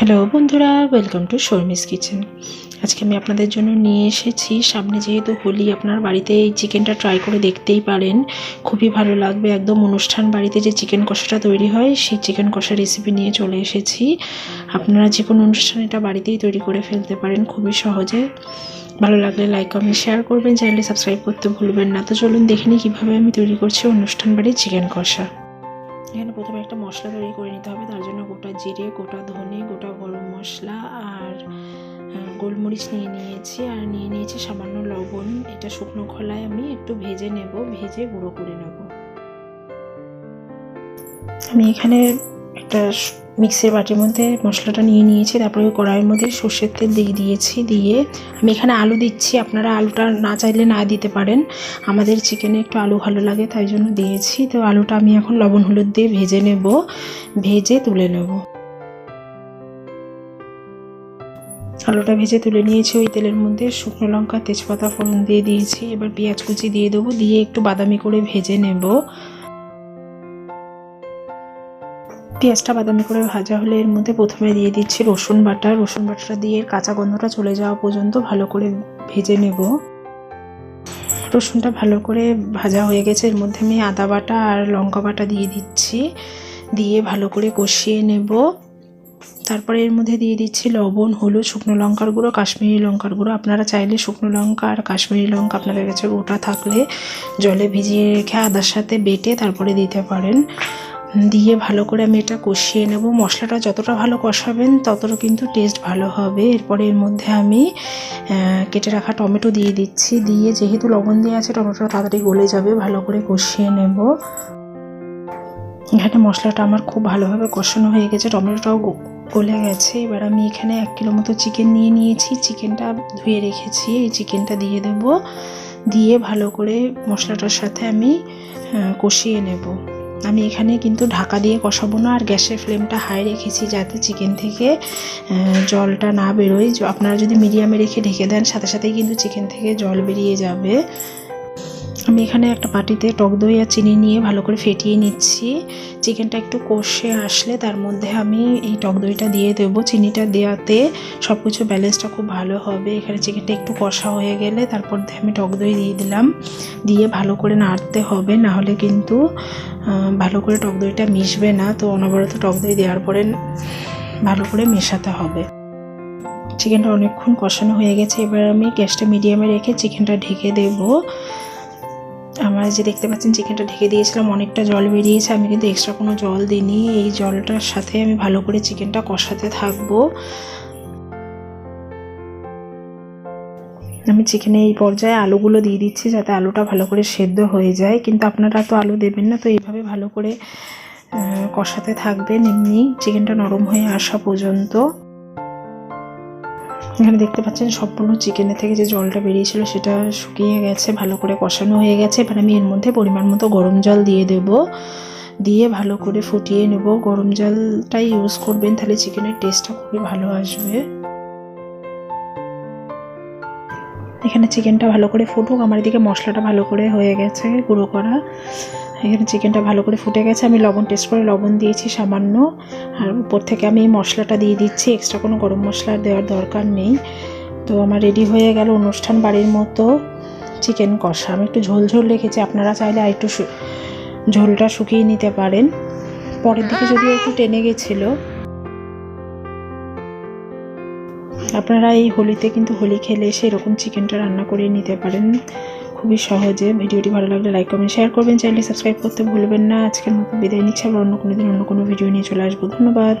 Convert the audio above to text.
Hello বন্ধুরা, welcome to Sharmi's kitchen. আজকে আমি আপনাদের জন্য নিয়ে এসেছি, সামনে যেহেতু হোলি, আপনার বাড়িতে এই চিকেনটা ট্রাই করে দেখতেই পারেন, খুবই ভালো লাগবে। একদম অনুষ্ঠান বাড়িতে যে চিকেন কষাটা তৈরি হয় সেই চিকেন কষা রেসিপি নিয়ে চলে এসেছি। আপনারা যে কোনো অনুষ্ঠানে এটা বাড়িতেই তৈরি করে ফেলতে পারেন খুবই সহজে। ভালো লাগলে লাইক কমেন্ট শেয়ার করবেন, চ্যানেলটি সাবস্ক্রাইব করতে ভুলবেন না। তো চলুন দেখে নিই কীভাবে আমি তৈরি করছি অনুষ্ঠান বাড়ির চিকেন কষা। এখানে প্রথমে একটা মশলা তৈরি করে নিতে হবে। তার জন্য গোটা জিরে, গোটা ধনে, গোটা গরম মশলা আর গোলমরিচ নিয়ে নিয়েছি, আর নিয়ে নিয়েছি সামান্য লবণ। এটা শুকনো খোলায় আমি একটু ভেজে নেব, ভেজে গুঁড়ো করে নেব। আমি এখানে একটা মিক্সির বাটির মধ্যে মশলাটা নিয়ে নিয়েছি, তারপরে কড়াইয়ের মধ্যে সর্ষের তেল দিয়ে দিয়েছি। দিয়ে আমি এখানে আলু দিচ্ছি, আপনারা আলুটা না চাইলে না দিতে পারেন। আমাদের চিকেনে একটু আলু ভালো লাগে তাই জন্য দিয়েছি। তো আলুটা আমি এখন লবণ হলুদ দিয়ে ভেজে নেব, ভেজে তুলে নেব। আলুটা ভেজে তুলে নিয়েছি। ওই তেলের মধ্যে শুকনো লঙ্কা, তেজপাতা ফোড়ন দিয়ে দিয়েছি। এবার পেঁয়াজ কুচি দিয়ে দেবো, দিয়ে একটু বাদামি করে ভেজে নেব। পেঁয়াজটা বাদামি করে ভাজা হলে এর মধ্যে প্রথমে দিয়ে দিচ্ছি রসুন বাটা। রসুন বাটাটা দিয়ে কাঁচা গন্ধটা চলে যাওয়া পর্যন্ত ভালো করে ভেজে নেব। রসুনটা ভালো করে ভাজা হয়ে গেছে, এর মধ্যে আমি আদা বাটা আর লঙ্কা বাটা দিয়ে দিচ্ছি, দিয়ে ভালো করে কষিয়ে নেব। তারপরে এর মধ্যে দিয়ে দিচ্ছি লবণ, হলুদ, শুকনো লঙ্কার গুঁড়ো, কাশ্মীরি লঙ্কার গুঁড়ো। আপনারা চাইলে শুকনো লঙ্কা আর কাশ্মীরি লঙ্কা আপনাদের কাছে গোটা থাকলে জলে ভিজিয়ে রেখে আদার সাথে বেটে তারপরে দিতে পারেন। দিয়ে ভালো করে আমি এটা কষিয়ে নেব। মশলাটা যতটা ভালো কষাবেন ততটা কিন্তু টেস্ট ভালো হবে। এরপরে এর মধ্যে আমি কেটে রাখা টমেটো দিয়ে দিচ্ছি, দিয়ে যেহেতু লবণ দিয়ে আছে টমেটোটা তাড়াতাড়ি গলে যাবে, ভালো করে কষিয়ে নেব। এখানে মশলাটা আমার খুব ভালোভাবে কষানো হয়ে গেছে, টমেটোটাও গলে গেছে। এবার আমি এখানে 1 কিলো মতো চিকেন নিয়ে নিয়েছি, চিকেনটা ধুয়ে রেখেছি, এই চিকেনটা দিয়ে দেব। দিয়ে ভালো করে মশলাটার সাথে আমি কষিয়ে নেব। আমি এখানে কিন্তু ঢাকা দিয়ে কষাবো না, আর গ্যাসের ফ্লেমটা হাই রেখেছি যাতে চিকেন থেকে জলটা না বেরোয়। আপনারা যদি মিডিয়ামে রেখে ঢেকে দেন সাথে সাথেই কিন্তু চিকেন থেকে জল বেরিয়ে যাবে। আমি এখানে একটা বাটিতে টক দই আর চিনি নিয়ে ভালো করে ফেটিয়ে নিচ্ছি। চিকেনটা একটু কষে আসলে তার মধ্যে আমি এই টক দইটা দিয়ে দেবো। চিনিটা দেওয়াতে সব কিছু ব্যালেন্সটা খুব ভালো হবে। এখানে চিকেনটা একটু কষা হয়ে গেলে তারপর আমি টক দই দিয়ে দিলাম, দিয়ে ভালো করে নাড়তে হবে, না হলে কিন্তু ভালো করে টক দইটা মিশবে না। তো অনবরত টক দই দেওয়ার পরে ভালো করে মেশাতে হবে। চিকেনটা অনেকক্ষণ কষানো হয়ে গেছে, এবার আমি গ্যাসটা মিডিয়ামে রেখে চিকেনটা ঢেকে দেবো। আমার যে দেখতে পাচ্ছেন চিকেনটা ঢেকে দিয়েছিলাম, অনেকটা জল বেরিয়েছে, আমি কিন্তু এক্সট্রা কোনো জল দিইনি। এই জলটার সাথে আমি ভালো করে চিকেনটা কষাতে থাকবো। আমি চিকেনে এই পর্যায়ে আলুগুলো দিয়ে দিচ্ছি যাতে আলুটা ভালো করে সেদ্ধ হয়ে যায়, কিন্তু আপনারা তো আলু দেবেন না, তো এইভাবে ভালো করে কষাতে থাকবেন এমনি চিকেনটা নরম হয়ে আসা পর্যন্ত। এখানে দেখতে পাচ্ছেন সম্পূর্ণ চিকেনের থেকে যে জলটা বেরিয়েছিল সেটা শুকিয়ে গেছে, ভালো করে কষানো হয়ে গেছে। এবার আমি এর মধ্যে পরিমাণ মতো গরম জল দিয়ে দেব, দিয়ে ভালো করে ফুটিয়ে নেব। গরম জলটাই ইউজ করবেন, তাহলে চিকেনের টেস্টটা খুবই ভালো আসবে। এখানে চিকেনটা ভালো করে ফুটুক, আমার এদিকে মশলাটা ভালো করে হয়ে গেছে গুঁড়ো করা। এখানে চিকেনটা ভালো করে ফুটে গেছে, আমি লবণ টেস্ট করে লবণ দিয়েছি সামান্য, আর উপর থেকে আমি এই মশলাটা দিয়ে দিচ্ছি। এক্সট্রা কোনো গরম মশলা দেওয়ার দরকার নেই। তো আমার রেডি হয়ে গেল অনুষ্ঠান বাড়ির মতো চিকেন কষা। আমি একটু ঝোল ঝোল রেখেছি, আপনারা চাইলে আর একটু ঝোলটা শুকিয়ে নিতে পারেন। পরের দিকে যদি একটু টেনে গেছিলো। আপনারা এই হোলিতে কিন্তু হোলি খেলে এসে এরকম চিকেনটা রান্না করে নিতে পারেন খুবই সহজে। ভিডিওটি ভালো লাগলে লাইক কমেন্ট শেয়ার করবেন, চ্যানেলটি সাবস্ক্রাইব করতে ভুলবেন না। আজকের মতো বিদায় নিচ্ছি, আবার অন্য কোনো দিন অন্য কোনো ভিডিও নিয়ে চলে আসবো। ধন্যবাদ।